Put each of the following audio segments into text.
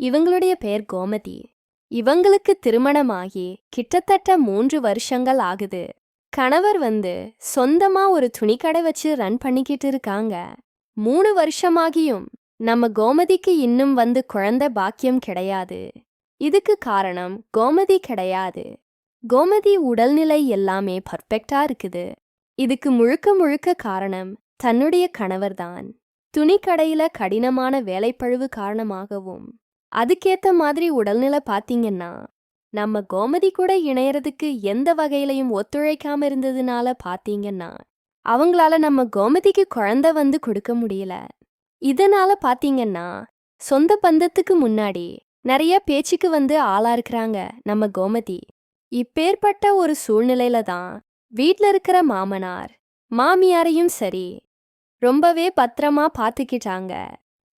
இவங்களுடைய பேர் கோமதி. இவங்களுக்கு திருமணமாகி கிட்டத்தட்ட 3 வருஷங்கள் ஆகுது. கணவர் சொந்தமா ஒரு துணிக்கடை வச்சு ரன் பண்ணிக்கிட்டு இருக்காங்க. 3 வருஷமாகியும் நம்ம கோமதிக்கு இன்னும் குழந்தை பாக்கியம் கிடையாது. இதுக்கு காரணம் கோமதி கிடையாது. கோமதி உடல்நிலை எல்லாமே பர்ஃபெக்டா இருக்குது. இதுக்கு முழுக்க முழுக்க காரணம் தன்னுடைய கணவர்தான். துணிக்கடையில கடினமான வேலைப்பழுவு காரணமாகவும் அதுக்கேத்த மாதிரி உடல்நிலை பாத்தீங்கன்னா நம்ம கோமதி கூட இணையறதுக்கு எந்த வகையிலையும் ஒத்துழைக்காம இருந்ததுனால பாத்தீங்கன்னா அவங்களால நம்ம கோமதிக்கு குழந்தை கொடுக்க முடியல. இதனால பாத்தீங்கன்னா சொந்த பந்தத்துக்கு முன்னாடி நிறைய பேச்சுக்கு ஆளா இருக்கிறாங்க நம்ம கோமதி. இப்பேற்பட்ட ஒரு சூழ்நிலையில தான் வீட்ல இருக்கிற மாமனார் மாமியாரையும் சரி ரொம்பவே பத்திரமா பாத்துக்கிட்டாங்க.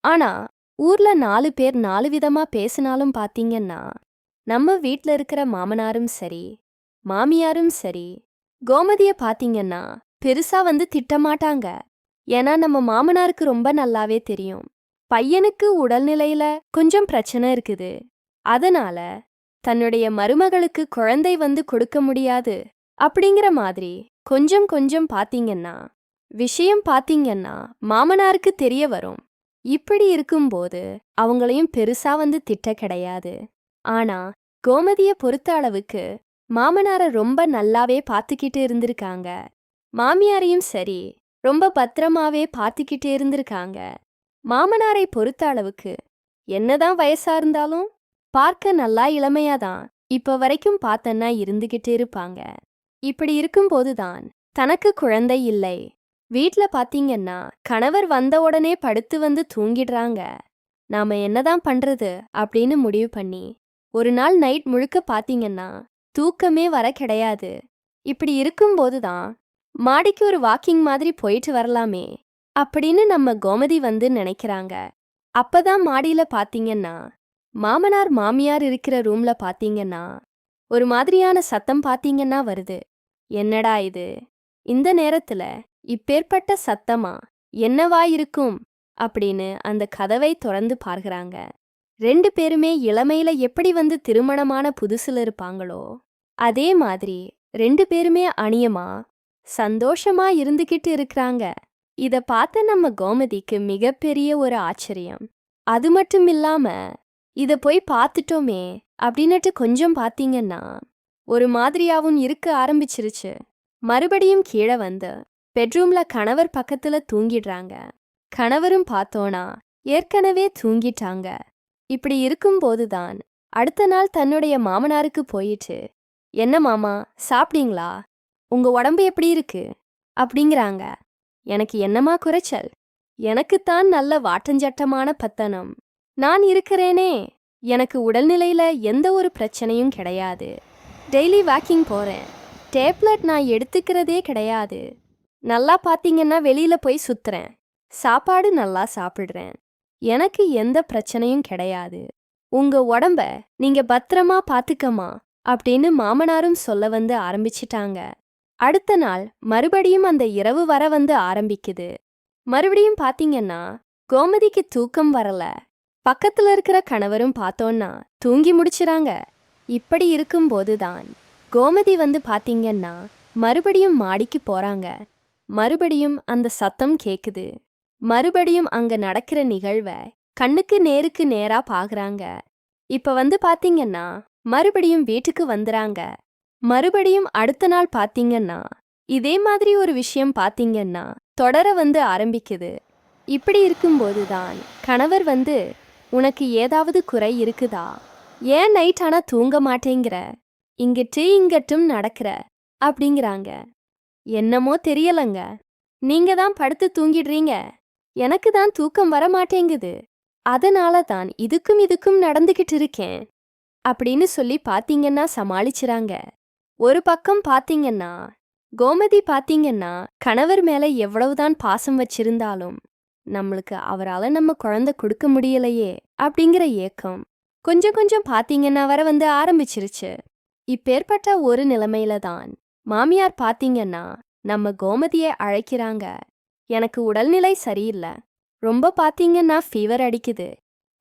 ஆனா ஊர்ல 4 பேர் 4 விதமா பேசினாலும் பாத்தீங்கன்னா நம்ம வீட்ல இருக்கிற மாமனாரும் சரி மாமியாரும் சரி கோமதிய பாத்தீங்கன்னா பெருசா திட்டமாட்டாங்க. ஏன்னா நம்ம மாமனாருக்கு ரொம்ப நல்லாவே தெரியும் பையனுக்கு உடல்நிலையில கொஞ்சம் பிரச்சனை இருக்குது. அதனால தன்னுடைய மருமகளுக்கு குழந்தை கொடுக்க முடியாது அப்படிங்கிற மாதிரி கொஞ்சம் கொஞ்சம் பாத்தீங்கன்னா விஷயம் பாத்தீங்கன்னா மாமனாருக்கு தெரிய வரும். இப்படி இருக்கும்போது அவங்களையும் பெருசா திட்ட கிடையாது. ஆனா கோமதிய பொறுத்த அளவுக்கு மாமனார ரொம்ப நல்லாவே பாத்துக்கிட்டு இருந்திருக்காங்க. மாமியாரையும் சரி ரொம்ப பத்திரமாவே பாத்துக்கிட்டு இருந்திருக்காங்க. மாமனாரை பொறுத்த அளவுக்கு என்னதான் வயசா இருந்தாலும் பார்க்க நல்லா இளமையாதான் இப்ப வரைக்கும் பார்த்தன்னா இருந்துகிட்டு இருப்பாங்க. இப்படி இருக்கும்போதுதான் தனக்கு குழந்தை இல்லை. வீட்ல பாத்தீங்கன்னா கணவர் வந்த உடனே படுத்து தூங்கிடுறாங்க. நாம என்னதான் பண்றது அப்படின்னு முடிவு பண்ணி ஒரு நாள் நைட் முழுக்க பாத்தீங்கன்னா தூக்கமே வர கிடையாது. இப்படி இருக்கும்போதுதான் மாடிக்கு ஒரு வாக்கிங் மாதிரி போயிட்டு வரலாமே அப்படின்னு நம்ம கோமதி நினைக்கிறாங்க. அப்பதான் மாடியில பாத்தீங்கன்னா மாமனார் மாமியார் இருக்கிற ரூம்ல பாத்தீங்கன்னா ஒரு மாதிரியான சத்தம் பாத்தீங்கன்னா வருது. என்னடா இது, இந்த நேரத்துல இப்பேற்பட்ட சத்தமா என்னவா இருக்கும் அப்படின்னு அந்த கதவை திறந்து பார்க்கறாங்க. 2 பேருமே இளமையில எப்படி திருமணமான புதுசுல இருப்பாங்களோ அதே மாதிரி 2 பேருமே அணியமா சந்தோஷமா இருந்துகிட்டு இருக்கிறாங்க. இத பார்த்த நம்ம கோமதிக்கு மிகப்பெரிய ஒரு ஆச்சரியம். அது மட்டும் இல்லாம இத போய் பார்த்துட்டோமே அப்படின்னுட்டு கொஞ்சம் பாத்தீங்கன்னா ஒரு மாதிரியாவும் இருக்க ஆரம்பிச்சிருச்சு. மறுபடியும் கீழே பெட்ரூம்ல கணவர் பக்கத்துல தூங்கிடுறாங்க. கணவரும் பார்த்தோனா ஏற்கனவே தூங்கிட்டாங்க. இப்படி இருக்கும்போதுதான் அடுத்த நாள் தன்னுடைய மாமனாருக்கு போயிட்டு, என்ன மாமா சாப்பிட்டீங்களா, உங்க உடம்பு எப்படி இருக்கு அப்படிங்கிறாங்க. எனக்கு என்னமா குறைச்சல், எனக்குத்தான் நல்ல வாட்டஞ்சட்டமான பத்தனம். நான் இருக்கிறேனே, எனக்கு உடல்நிலையில எந்த ஒரு பிரச்சனையும் கிடையாது. டெய்லி வாக்கிங் போறேன். டேப்லெட் நான் எடுத்துக்கிறதே கிடையாது. நல்லா பாத்தீங்கன்னா வெளியில போய் சுத்துறேன். சாப்பாடு நல்லா சாப்பிடுறேன். எனக்கு எந்த பிரச்சனையும் கிடையாது. உங்க உடம்ப நீங்க பத்திரமா பாத்துக்கமா அப்படின்னு மாமனாரும் சொல்ல ஆரம்பிச்சிட்டாங்க. அடுத்த நாள் மறுபடியும் அந்த இரவு வர ஆரம்பிக்குது. மறுபடியும் பாத்தீங்கன்னா கோமதிக்கு தூக்கம் வரல. பக்கத்துல இருக்கிற கணவரும் பார்த்தோன்னா தூங்கி முடிச்சுறாங்க. இப்படி இருக்கும்போதுதான் கோமதி பாத்தீங்கன்னா மறுபடியும் மாடிக்கு போறாங்க. மறுபடியும் அந்த சத்தம் கேக்குது. மறுபடியும் அங்க நடக்கிற நிகழ்வை கண்ணுக்கு நேருக்கு நேரா பாக்குறாங்க. இப்ப பாத்தீங்கன்னா மறுபடியும் வீட்டுக்கு வந்துறாங்க. மறுபடியும் அடுத்த நாள் பாத்தீங்கன்னா இதே மாதிரி ஒரு விஷயம் பாத்தீங்கன்னா தொடர ஆரம்பிக்குது. இப்படி இருக்கும்போதுதான் கணவர் உனக்கு ஏதாவது குறை இருக்குதா, ஏன் நைட் ஆனா தூங்க மாட்டேங்கிற, இங்கிட்டு இங்கட்டும் நடக்கிற அப்படிங்கிறாங்க. என்னமோ தெரியலங்க, நீங்க தான் படுத்து தூங்கிடுறீங்க, எனக்கு தான் தூக்கம் வர மாட்டேங்குது, அதனால தான் இதுக்கும் நடந்துகிட்டு இருக்கேன் அப்படின்னு சொல்லி பாத்தீங்கன்னா சமாளிச்சுறாங்க. ஒரு பக்கம் பாத்தீங்கன்னா கோமதி பாத்தீங்கன்னா கணவர் மேல எவ்வளவுதான் பாசம் வச்சிருந்தாலும் நம்மளுக்கு அவரால நம்ம குழந்தை கொடுக்க முடியலையே அப்படிங்கிற ஏக்கம் கொஞ்சம் கொஞ்சம் பாத்தீங்கன்னா வர ஆரம்பிச்சிருச்சு. இப்பேற்பட்ட ஒரு நிலைமையில தான் மாமியார் பாத்தீங்கன்னா நம்ம கோமதியை அழைக்கிறாங்க. எனக்கு உடல்நிலை சரியில்லை, ரொம்ப பாத்தீங்கன்னா ஃபீவர் அடிக்குது,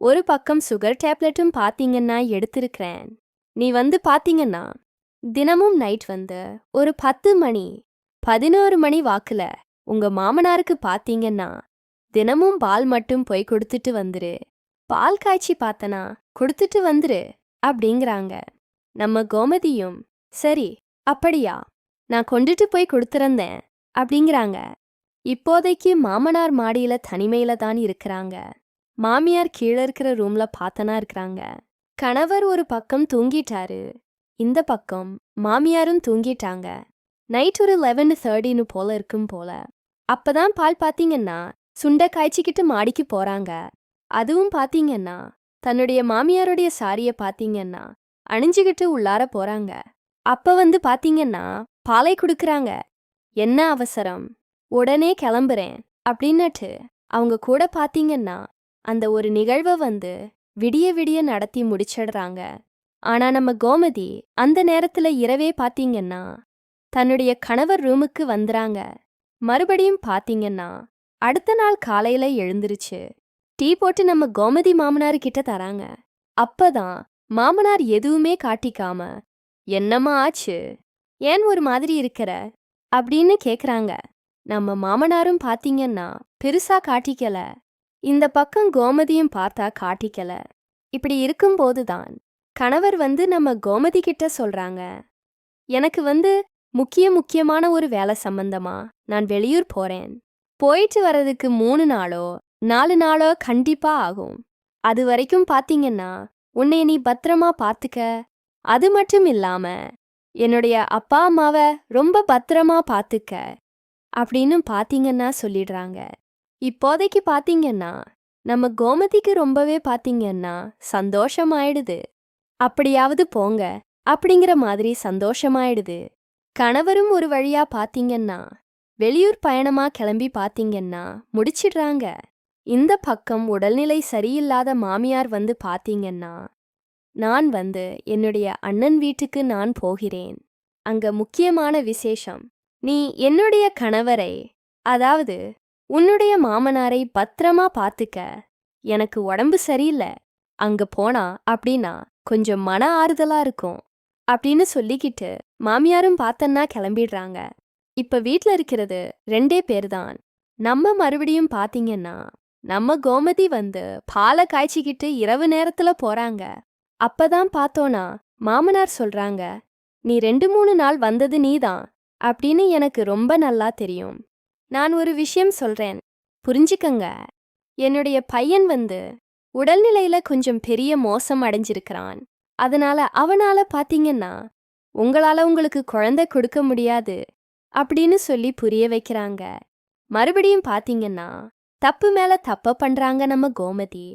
ஒரு பக்கம் சுகர் டேப்லெட்டும் பாத்தீங்கன்னா எடுத்திருக்கிறேன். நீ வந்து பாத்தீங்கன்னா தினமும் நைட் வந்து ஒரு 10 மணி 11 மணி வாக்குல உங்க மாமனாருக்கு பாத்தீங்கன்னா தினமும் பால் மட்டும் போய் கொடுத்துட்டு வந்துரு. பால் காய்ச்சி பார்த்தனா கொடுத்துட்டு வந்துரு அப்படிங்கிறாங்க. நம்ம கோமதியும் சரி அப்படியா, நான் கொண்டுட்டு போய் கொடுத்துறந்தேன் அப்படிங்கிறாங்க. இப்போதைக்கு மாமனார் மாடியில தனிமையில தான் இருக்கிறாங்க. மாமியார் கீழே இருக்கிற ரூம்ல பார்த்தனா இருக்கிறாங்க. கணவர் ஒரு பக்கம் தூங்கிட்டாரு, இந்த பக்கம் மாமியாரும் தூங்கிட்டாங்க. நைட் ஒரு 11:30 போல இருக்கும் போல. அப்பதான் பால் பாத்தீங்கன்னா சுண்ட காய்ச்சிக்கிட்டு மாடிக்கு போறாங்க. அதுவும் பாத்தீங்கன்னா தன்னுடைய மாமியாருடைய சாரிய பாத்தீங்கன்னா அணிஞ்சுகிட்டு உள்ளார போறாங்க. அப்ப வந்து பாத்தீங்கன்னா பாலை குடுக்கறாங்க. என்ன அவசரம், உடனே கிளம்புறேன் அப்படின்னுட்டு அவங்க கூட பாத்தீங்கன்னா அந்த ஒரு நிகழ்வை வந்து விடிய விடிய நடத்தி முடிச்சிடுறாங்க. ஆனா நம்ம கோமதி அந்த நேரத்துல இரவே பாத்தீங்கன்னா தன்னுடைய கணவர் ரூமுக்கு வந்துறாங்க. மறுபடியும் பாத்தீங்கன்னா அடுத்த நாள் காலையில எழுந்திருச்சு டீ போட்டு நம்ம கோமதி மாமனார் கிட்ட தராங்க. அப்பதான் மாமனார் எதுவுமே காட்டிக்காம, என்னம்மா ஆச்சு, ஏன் ஒரு மாதிரி இருக்கிற அப்படின்னு கேக்குறாங்க. நம்ம மாமனாரும் பாத்தீங்கன்னா பெருசா காட்டிக்கல, இந்த பக்கம் கோமதியும் பார்த்தா காட்டிக்கல. இப்படி இருக்கும்போதுதான் கணவர் வந்து நம்ம கோமதி கிட்ட சொல்றாங்க, எனக்கு வந்து முக்கியமான ஒரு வேலை சம்பந்தமா நான் வெளியூர் போறேன். போயிட்டு வர்றதுக்கு 3 நாளோ 4 நாளோ கண்டிப்பா ஆகும். அது வரைக்கும் பாத்தீங்கன்னா உன்னை நீ பத்திரமா பாத்துக்க. அது மட்டும் இல்லாம என்னுடைய அப்பா அம்மாவை ரொம்ப பத்திரமா பாத்துக்க அப்படின்னு பாத்தீங்கன்னா சொல்லிடுறாங்க. இப்போதைக்கு பாத்தீங்கன்னா நம்ம கோமதிக்கு ரொம்பவே பாத்தீங்கன்னா சந்தோஷமாயிடுது. அப்படியாவது போங்க அப்படிங்கிற மாதிரி சந்தோஷமாயிடுது. கணவரும் ஒரு வழியா பாத்தீங்கன்னா வெளியூர் பயணமா கிளம்பி பாத்தீங்கன்னா முடிச்சிடுறாங்க. இந்த பக்கம் உடல்நிலை சரியில்லாத மாமியார் வந்து பாத்தீங்கன்னா, நான் வந்து என்னுடைய அண்ணன் வீட்டுக்கு நான் போகிறேன், அங்க முக்கியமான விசேஷம், நீ என்னுடைய கணவரை அதாவது உன்னுடைய மாமனாரை பத்திரமா பாத்துக்க, எனக்கு உடம்பு சரியில்லை, அங்க போனா அப்படின்னா கொஞ்சம் மன ஆறுதலா இருக்கும் அப்படின்னு சொல்லிக்கிட்டு மாமியாரும் பார்த்தன்னா கிளம்பிடுறாங்க. இப்ப வீட்ல இருக்கிறது 2 பேர் தான். நம்ம மறுபடியும் பாத்தீங்கன்னா நம்ம கோமதி வந்து பாலை காய்ச்சிக்கிட்டு இரவு நேரத்துல போறாங்க. அப்பதான் பார்த்தோனா மாமனார் சொல்றாங்க, நீ 2-3 நாள் வந்தது நீதான் அப்படின்னு எனக்கு ரொம்ப நல்லா தெரியும். நான் ஒரு விஷயம் சொல்றேன், புரிஞ்சுக்கங்க. என்னுடைய பையன் வந்து உடல்நிலையில கொஞ்சம் பெரிய மோசம் அடைஞ்சிருக்கிறான். அதனால அவனால பாத்தீங்கன்னா உங்களால உங்களுக்கு குழந்தை கொடுக்க முடியாது அப்படின்னு சொல்லி புரிய வைக்கிறாங்க. மறுபடியும் பாத்தீங்கன்னா தப்பு மேல தப்ப பண்றாங்க நம்ம கோமதி.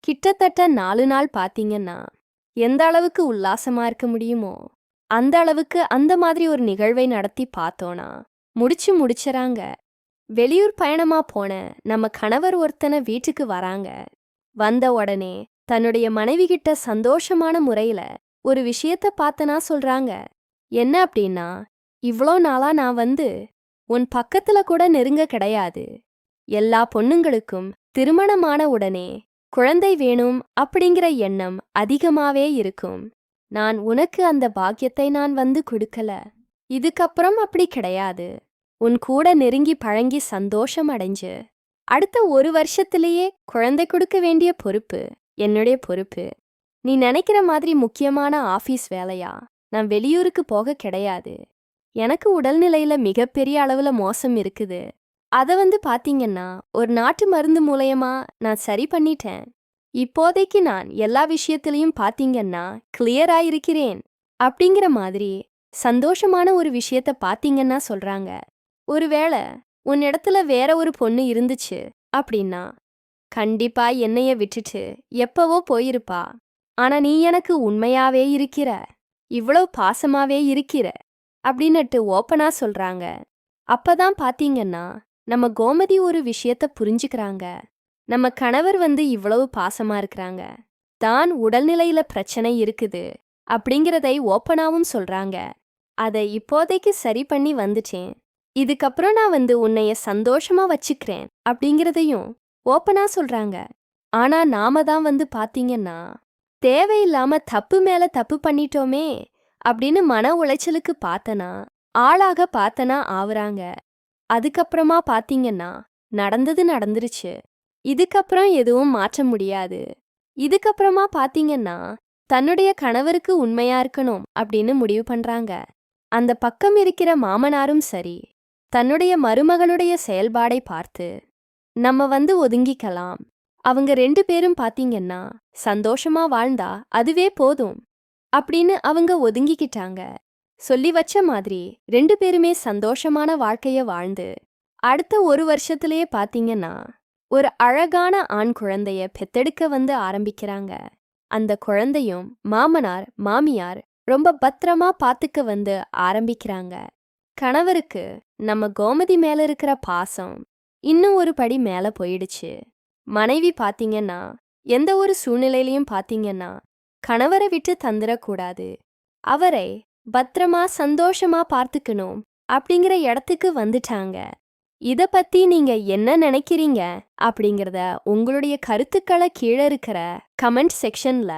கிட்டத்தட்ட 4 நாள் பாத்தீங்கன்னா எந்த அளவுக்கு உல்லாசமா இருக்க முடியுமோ அந்த அளவுக்கு அந்த மாதிரி ஒரு நிகழ்வை நடத்தி பார்த்தோனா முடிச்சுறாங்க. வெளியூர் பயணமா போன நம்ம கணவர் ஒருத்தனை வீட்டுக்கு வராங்க. வந்த உடனே தன்னுடைய மனைவி கிட்ட சந்தோஷமான முறையில ஒரு விஷயத்த பார்த்தனா சொல்றாங்க. என்ன அப்படின்னா, இவ்வளோ நாளா நான் வந்து உன் பக்கத்துல கூட நெருங்க கிடையாது. எல்லா பொண்ணுங்களுக்கும் திருமணமான உடனே குழந்தை வேணும் அப்படிங்கிற எண்ணம் அதிகமாவே இருக்கும். நான் உனக்கு அந்த பாக்கியத்தை நான் வந்து கொடுக்கல. இதுக்கப்புறம் அப்படி கிடையாது. உன் கூட நெருங்கி பழங்கி சந்தோஷம் அடைஞ்சு அடுத்த 1 வருஷத்திலேயே குழந்தை கொடுக்க வேண்டிய பொறுப்பு என்னுடைய பொறுப்பு. நீ நினைக்கிற மாதிரி முக்கியமான ஆபீஸ் வேலையா நான் வெளியூருக்கு போக கிடையாது. எனக்கு உடல்நிலையில மிகப்பெரிய அளவுல மோசம் இருக்குது. அத வந்து பாத்தீங்கன்னா ஒரு நாட்டு மருந்து மூலயமா நான் சரி பண்ணிட்டேன். இப்போதைக்கு நான் எல்லா விஷயத்திலையும் பாத்தீங்கன்னா கிளியரா இருக்கிறேன் அப்படிங்கிற மாதிரி சந்தோஷமான ஒரு விஷயத்த பாத்தீங்கன்னா சொல்றாங்க. ஒருவேளை உன் இடத்துல வேற ஒரு பொண்ணு இருந்துச்சு அப்படின்னா கண்டிப்பா என்னைய விட்டுட்டு எப்பவோ போயிருப்பா. ஆனா நீ எனக்கு உண்மையாவே இருக்கிற, இவ்வளவு பாசமாவே இருக்கிற அப்படின்னுட்டு ஓப்பனா சொல்றாங்க. அப்பதான் பாத்தீங்கன்னா நம்ம கோமதி ஒரு விஷயத்த புரிஞ்சுக்கிறாங்க. நம்ம கணவர் வந்து இவ்வளவு பாசமா இருக்கிறாங்க, தான் உடல்நிலையில பிரச்சனை இருக்குது அப்படிங்கிறதை ஓப்பனாவும் சொல்றாங்க. அதை இப்போதைக்கு சரி பண்ணி வந்துட்டேன், இதுக்கப்புறம் நான் வந்து உன்னைய சந்தோஷமா வச்சுக்கிறேன் அப்படிங்கிறதையும் ஓப்பனா சொல்றாங்க. ஆனா நாம தான் வந்து பாத்தீங்கன்னா தேவையில்லாம தப்பு மேல தப்பு பண்ணிட்டோமே அப்படின்னு மன உளைச்சலுக்கு பார்த்தனா ஆளாக பார்த்தனா ஆவுறாங்க. அதுக்கப்புறமா பாத்தீங்கன்னா நடந்தது நடந்துருச்சு. இதுக்கப்புறம் எதுவும் மாற்ற முடியாது. இதுக்கப்புறமா பாத்தீங்கன்னா தன்னுடைய கணவருக்கு உண்மையா இருக்கணும் அப்படின்னு முடிவு பண்றாங்க. அந்த பக்கம் இருக்கிற மாமனாரும் சரி, தன்னுடைய மருமகளுடைய செயல்பாடை பார்த்து நம்ம வந்து ஒதுங்கிக்கலாம். அவங்க 2 பேரும் பாத்தீங்கன்னா சந்தோஷமா வாழ்ந்தா அதுவே போதும் அப்படின்னு அவங்க ஒதுங்கிக்கிட்டாங்க. சொல்லி வச்ச மாதிரி 2 பேருமே சந்தோஷமான வாழ்க்கைய வாழ்ந்து அடுத்த 1 வருஷத்திலேயே பாத்தீங்கன்னா ஒரு அழகான ஆண் குழந்தைய பெத்தெடுக்க வந்து ஆரம்பிக்கிறாங்க. அந்த குழந்தையும் மாமனார் மாமியார் ரொம்ப பத்திரமா பாத்துக்க வந்து ஆரம்பிக்கிறாங்க. கணவருக்கு நம்ம கோமதி மேல இருக்கிற பாசம் இன்னும் ஒரு படி மேல போயிடுச்சு. மனைவி பாத்தீங்கன்னா எந்த ஒரு சூழ்நிலையிலையும் பாத்தீங்கன்னா கணவரை விட்டு தந்துடக்கூடாது, அவரை பத்திரமா சந்தோஷமா பார்த்துக்கணும் அப்படிங்கிற இடத்துக்கு வந்துட்டாங்க. இத பத்தி நீங்க என்ன நினைக்கிறீங்க அப்படிங்கறத உங்களுடைய கருத்துக்களை கீழே இருக்கிற கமெண்ட் செக்ஷன்ல